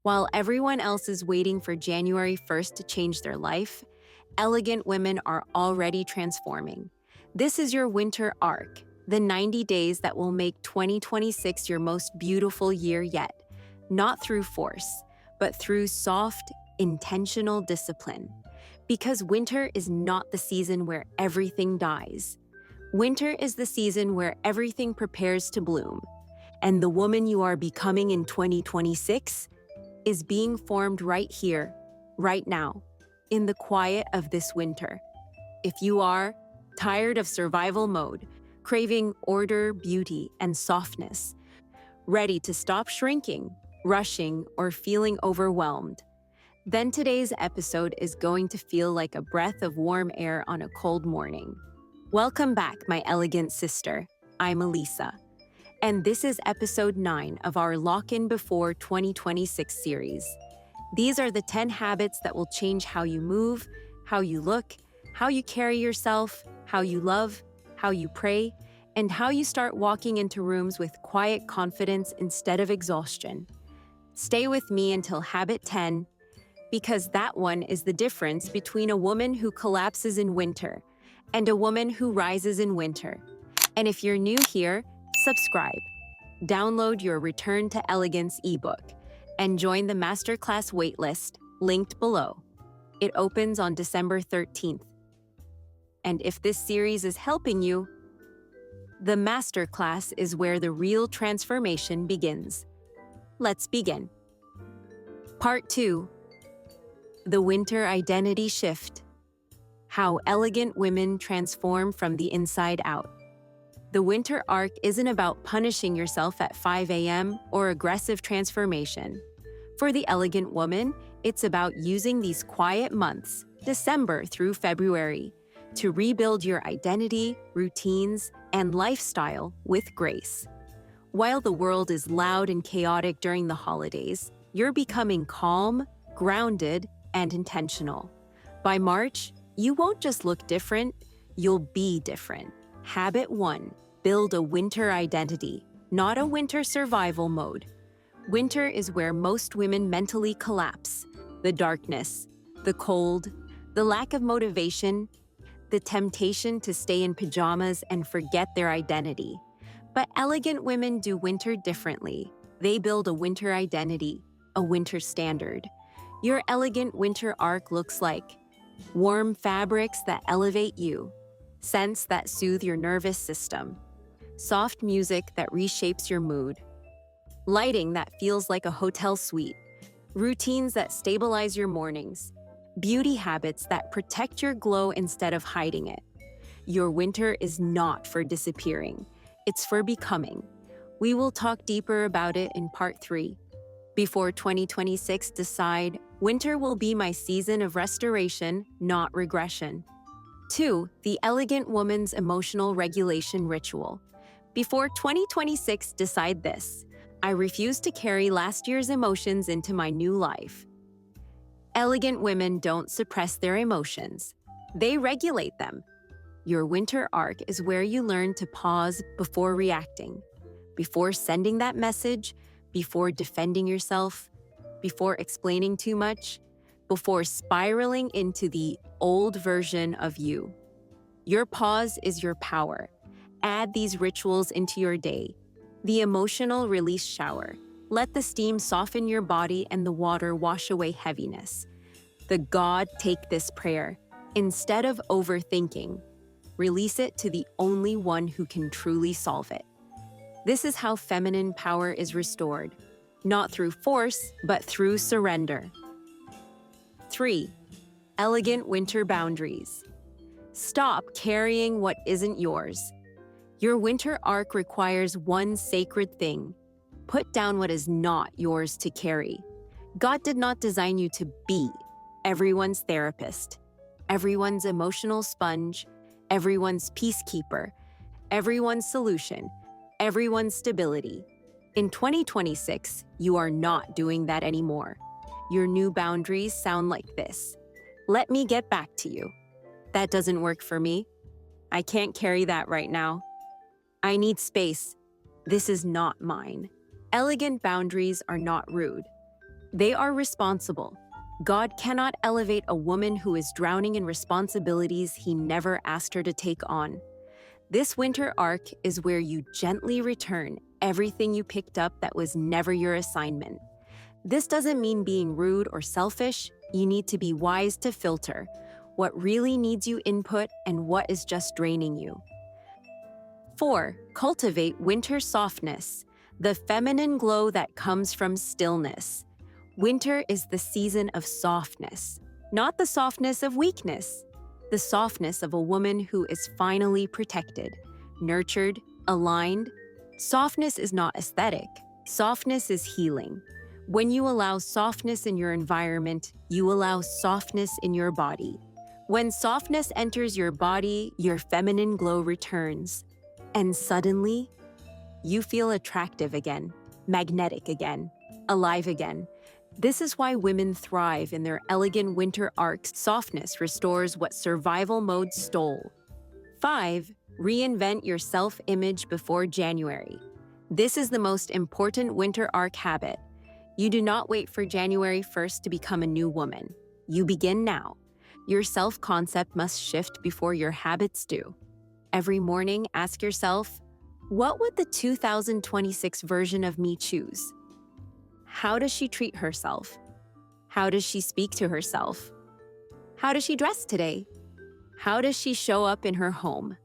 While everyone else is waiting for January 1st to change their life, elegant women are already transforming. This is your winter arc, the 90 days that will make 2026 your most beautiful year yet, not through force, but through soft, intentional discipline. Because winter is not the season where everything dies. Winter is the season where everything prepares to bloom. And the woman you are becoming in 2026 is being formed right here, right now, in the quiet of this winter. If you are tired of survival mode, craving order, beauty, and softness, ready to stop shrinking, rushing, or feeling overwhelmed, then today's episode is going to feel like a breath of warm air on a cold morning. Welcome back, my elegant sister. I'm Elisa, and this is episode 9 of our Lock-In Before 2026 series. These are the 10 habits that will change how you move, how you look, how you carry yourself, how you love, how you pray, and how you start walking into rooms with quiet confidence instead of exhaustion. Stay with me until habit 10, because that one is the difference between a woman who collapses in winter and a woman who rises in winter. And if you're new here, subscribe, download your Return to Elegance ebook, and join the Masterclass waitlist linked below. It opens on December 13th. And if this series is helping you, the Masterclass is where the real transformation begins. Let's begin. Part 2. The Winter Identity Shift. How elegant women transform from the inside out. The winter arc isn't about punishing yourself at 5 a.m. or aggressive transformation. For the elegant woman, it's about using these quiet months, December through February, to rebuild your identity, routines, and lifestyle with grace. While the world is loud and chaotic during the holidays, you're becoming calm, grounded, and intentional. By March, you won't just look different, you'll be different. Habit 1. Build a winter identity, not a winter survival mode. Winter is where most women mentally collapse. The darkness, the cold, the lack of motivation, the temptation to stay in pajamas and forget their identity. But elegant women do winter differently. They build a winter identity, a winter standard. Your elegant winter arc looks like warm fabrics that elevate you, scents that soothe your nervous system, soft music that reshapes your mood, lighting that feels like a hotel suite, routines that stabilize your mornings, beauty habits that protect your glow instead of hiding it. Your winter is not for disappearing, it's for becoming. We will talk deeper about it in part 3. Before 2026, decide, winter will be my season of restoration, not regression. 2. The Elegant Woman's Emotional Regulation Ritual. Before 2026, decide this. I refuse to carry last year's emotions into my new life. Elegant women don't suppress their emotions. They regulate them. Your winter arc is where you learn to pause before reacting, before sending that message, before defending yourself, before explaining too much, before spiraling into the old version of you. Your pause is your power. Add these rituals into your day. The emotional release shower. Let the steam soften your body and the water wash away heaviness. The God take this prayer. Instead of overthinking, release it to the only one who can truly solve it. This is how feminine power is restored, not through force, but through surrender. 3. Elegant winter boundaries. Stop carrying what isn't yours. Your winter arc requires one sacred thing. Put down what is not yours to carry. God did not design you to be everyone's therapist, everyone's emotional sponge, everyone's peacekeeper, everyone's solution, everyone's stability. In 2026, you are not doing that anymore. Your new boundaries sound like this. Let me get back to you. That doesn't work for me. I can't carry that right now. I need space. This is not mine. Elegant boundaries are not rude. They are responsible. God cannot elevate a woman who is drowning in responsibilities he never asked her to take on. This winter arc is where you gently return everything you picked up that was never your assignment. This doesn't mean being rude or selfish. You need to be wise to filter what really needs you input and what is just draining you. 4. Cultivate winter softness, the feminine glow that comes from stillness. Winter is the season of softness, not the softness of weakness, the softness of a woman who is finally protected, nurtured, aligned. Softness is not aesthetic. Softness is healing. When you allow softness in your environment, you allow softness in your body. When softness enters your body, your feminine glow returns. And suddenly, you feel attractive again, magnetic again, alive again. This is why women thrive in their elegant winter arcs. Softness restores what survival mode stole. 5. Reinvent your self-image before January. This is the most important winter arc habit. You do not wait for January 1st to become a new woman. You begin now. Your self-concept must shift before your habits do. Every morning, ask yourself, what would the 2026 version of me choose? How does she treat herself? How does she speak to herself? How does she dress today? How does she show up in her home?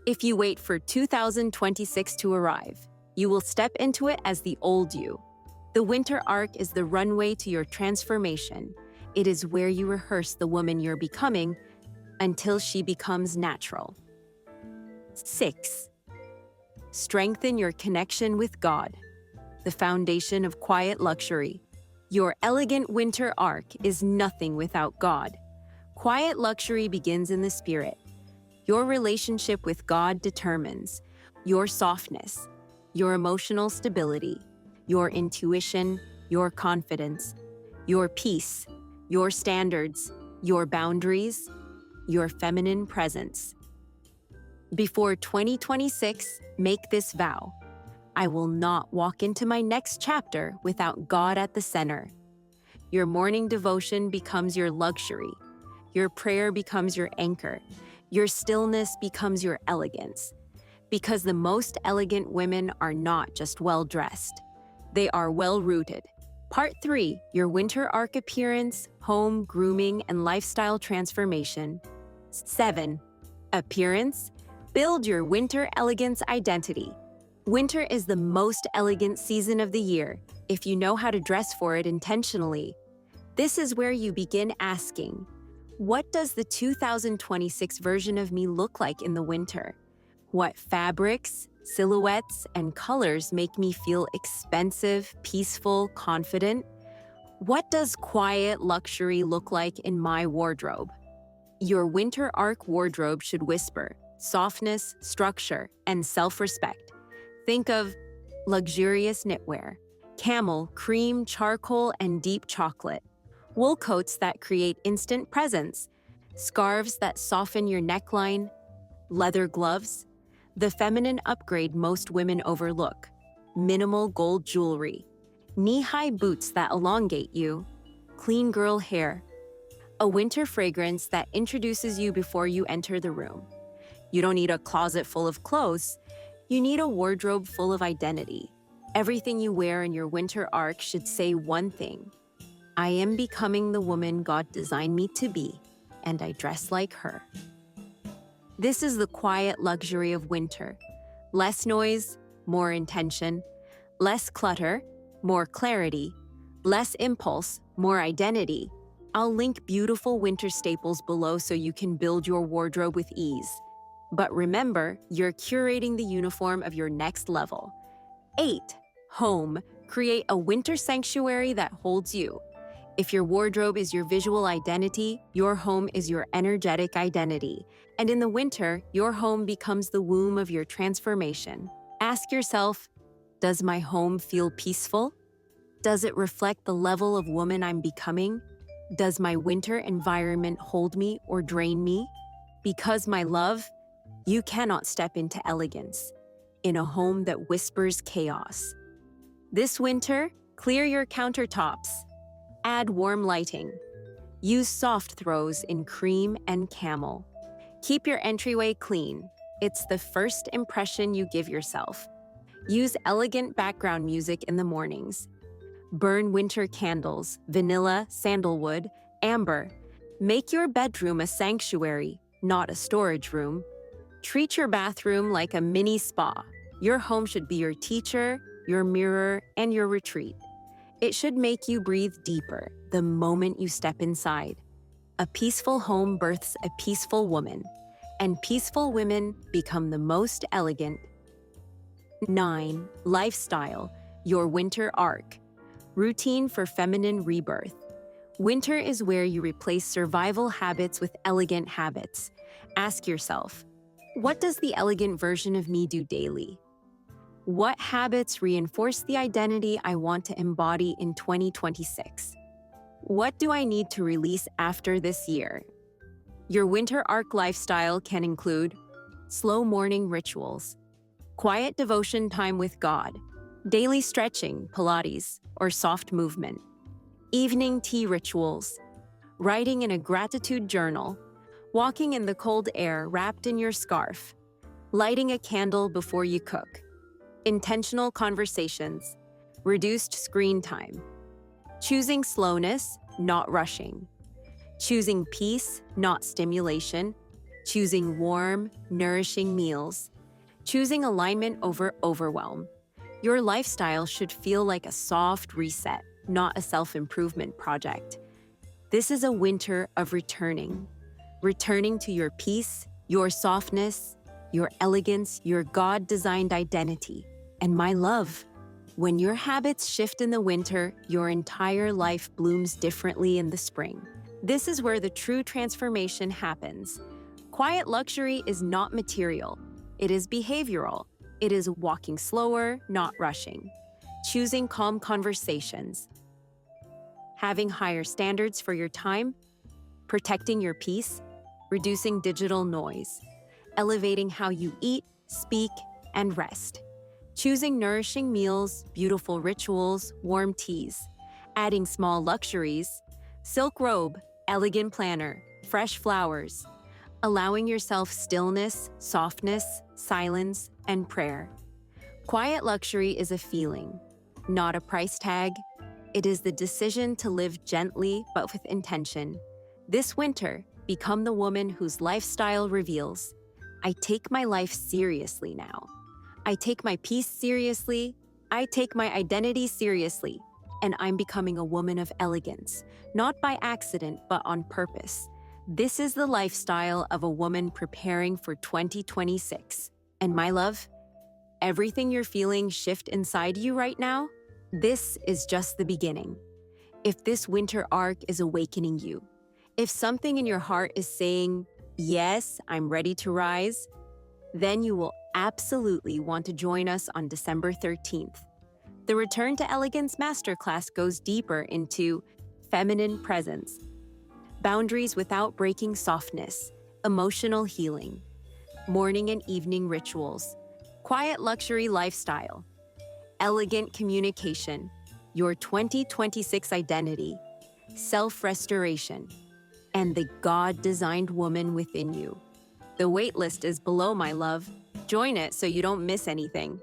If you wait for 2026 to arrive, you will step into it as the old you. The winter arc is the runway to your transformation. It is where you rehearse the woman you're becoming until she becomes natural. 6. Strengthen your connection with God, the foundation of quiet luxury. Your elegant winter arc is nothing without God. Quiet luxury begins in the spirit. Your relationship with God determines your softness, your emotional stability, your intuition, your confidence, your peace, your standards, your boundaries, your feminine presence. Before 2026, make this vow. I will not walk into my next chapter without God at the center. Your morning devotion becomes your luxury. Your prayer becomes your anchor. Your stillness becomes your elegance. Because the most elegant women are not just well-dressed. They are well-rooted. Part 3, your winter arc appearance, home, grooming, and lifestyle transformation. 7. Appearance. Build your winter elegance identity. Winter is the most elegant season of the year, if you know how to dress for it intentionally. This is where you begin asking, what does the 2026 version of me look like in the winter? What fabrics, silhouettes, and colors make me feel expensive, peaceful, confident? What does quiet luxury look like in my wardrobe? Your winter arc wardrobe should whisper softness, structure, and self-respect. Think of luxurious knitwear, camel, cream, charcoal, and deep chocolate, wool coats that create instant presence, scarves that soften your neckline, leather gloves, the feminine upgrade most women overlook, minimal gold jewelry, knee-high boots that elongate you, clean girl hair, a winter fragrance that introduces you before you enter the room. You don't need a closet full of clothes. You need a wardrobe full of identity. Everything you wear in your winter arc should say one thing. I am becoming the woman God designed me to be, and I dress like her. This is the quiet luxury of winter. Less noise, more intention. Less clutter, more clarity. Less impulse, more identity. I'll link beautiful winter staples below so you can build your wardrobe with ease. But remember, you're curating the uniform of your next level. 8. Home. Create a winter sanctuary that holds you. If your wardrobe is your visual identity, your home is your energetic identity. And in the winter, your home becomes the womb of your transformation. Ask yourself, does my home feel peaceful? Does it reflect the level of woman I'm becoming? Does my winter environment hold me or drain me? Because my love, you cannot step into elegance in a home that whispers chaos. This winter, Clear your countertops. Add warm lighting. Use soft throws in cream and camel. Keep your entryway clean. It's the first impression you give yourself. Use elegant background music in the mornings. Burn winter candles, vanilla, sandalwood, amber. Make your bedroom a sanctuary, not a storage room. Treat your bathroom like a mini spa. Your home should be your teacher, your mirror, and your retreat. It should make you breathe deeper the moment you step inside. A peaceful home births a peaceful woman, and peaceful women become the most elegant. 9. Lifestyle, your winter arc. Routine for feminine rebirth. Winter is where you replace survival habits with elegant habits. Ask yourself, what does the elegant version of me do daily? What habits reinforce the identity I want to embody in 2026? What do I need to release after this year? Your winter arc lifestyle can include slow morning rituals, quiet devotion time with God, daily stretching, Pilates, or soft movement, evening tea rituals, writing in a gratitude journal, walking in the cold air wrapped in your scarf, lighting a candle before you cook, intentional conversations, reduced screen time, choosing slowness, not rushing, choosing peace, not stimulation, choosing warm, nourishing meals, choosing alignment over overwhelm. Your lifestyle should feel like a soft reset, not a self-improvement project. This is a winter of returning to your peace, your softness, your elegance, your God-designed identity. And my love, when your habits shift in the winter, your entire life blooms differently in the spring. This is where the true transformation happens. Quiet luxury is not material, it is behavioral. It is walking slower, not rushing, choosing calm conversations, having higher standards for your time, protecting your peace, reducing digital noise, elevating how you eat, speak, and rest, choosing nourishing meals, beautiful rituals, warm teas, adding small luxuries, silk robe, elegant planner, fresh flowers, allowing yourself stillness, softness, silence, and prayer. Quiet luxury is a feeling, not a price tag. It is the decision to live gently but with intention. This winter, become the woman whose lifestyle reveals, I take my life seriously now. I take my peace seriously. I take my identity seriously. And I'm becoming a woman of elegance, not by accident, but on purpose. This is the lifestyle of a woman preparing for 2026. And my love, everything you're feeling shift inside you right now, this is just the beginning. If this winter arc is awakening you, if something in your heart is saying, yes, I'm ready to rise, then you will absolutely want to join us on December 13th. The Return to Elegance Masterclass goes deeper into feminine presence, boundaries without breaking softness, emotional healing, morning and evening rituals, quiet luxury lifestyle, elegant communication, your 2026 identity, self-restoration, and the God-designed woman within you. The waitlist is below, my love. Join it so you don't miss anything.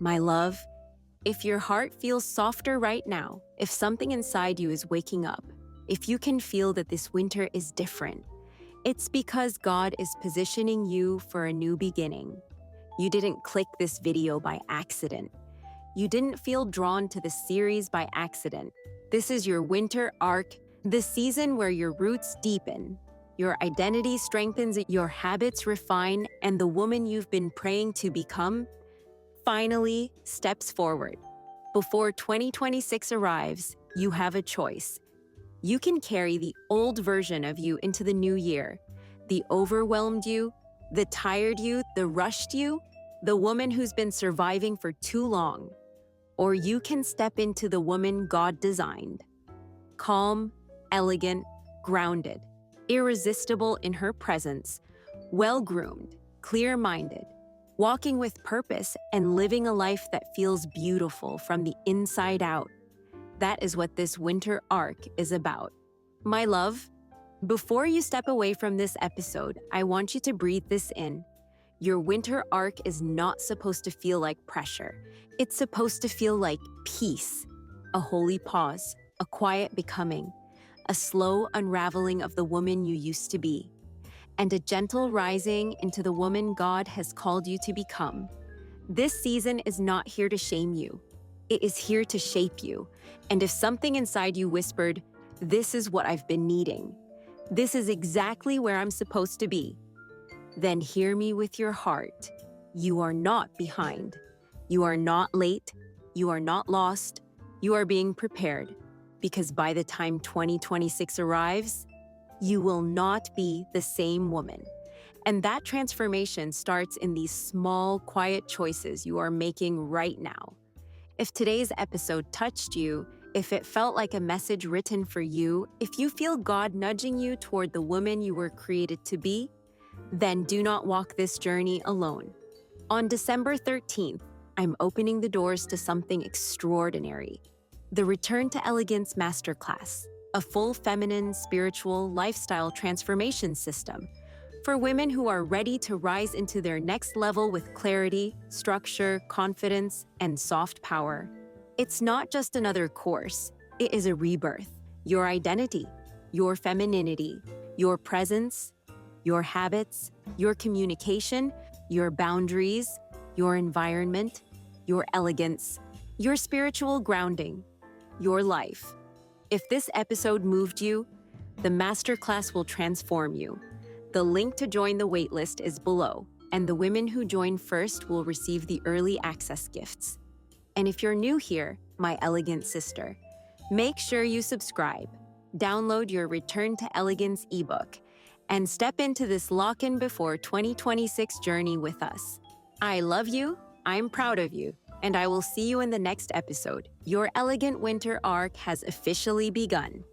My love, if your heart feels softer right now, if something inside you is waking up, if you can feel that this winter is different, it's because God is positioning you for a new beginning. You didn't click this video by accident. You didn't feel drawn to the series by accident. This is your winter arc, the season where your roots deepen, your identity strengthens, your habits refine, and the woman you've been praying to become finally steps forward. Before 2026 arrives, you have a choice. You can carry the old version of you into the new year, the overwhelmed you, the tired you, the rushed you, the woman who's been surviving for too long. Or you can step into the woman God designed. Calm, elegant, grounded, irresistible in her presence, well-groomed, clear-minded, walking with purpose and living a life that feels beautiful from the inside out. That is what this winter arc is about. My love, before you step away from this episode, I want you to breathe this in. Your winter arc is not supposed to feel like pressure. It's supposed to feel like peace, a holy pause, a quiet becoming, a slow unraveling of the woman you used to be, and a gentle rising into the woman God has called you to become. This season is not here to shame you. It is here to shape you. And if something inside you whispered, "This is what I've been needing. This is exactly where I'm supposed to be," then hear me with your heart. You are not behind. You are not late. You are not lost. You are being prepared. Because by the time 2026 arrives, you will not be the same woman. And that transformation starts in these small, quiet choices you are making right now. If today's episode touched you, if it felt like a message written for you, if you feel God nudging you toward the woman you were created to be, then do not walk this journey alone. On December 13th, I'm opening the doors to something extraordinary. The Return to Elegance Masterclass, a full feminine, spiritual, lifestyle transformation system for women who are ready to rise into their next level with clarity, structure, confidence, and soft power. It's not just another course, it is a rebirth. Your identity, your femininity, your presence, your habits, your communication, your boundaries, your environment, your elegance, your spiritual grounding, your life. If this episode moved you, the masterclass will transform you. The link to join the waitlist is below, and the women who join first will receive the early access gifts. And if you're new here, my elegant sister, make sure you subscribe, download your Return to Elegance ebook, and step into this lock-in before 2026 journey with us. I love you, I'm proud of you, and I will see you in the next episode. Your elegant winter arc has officially begun.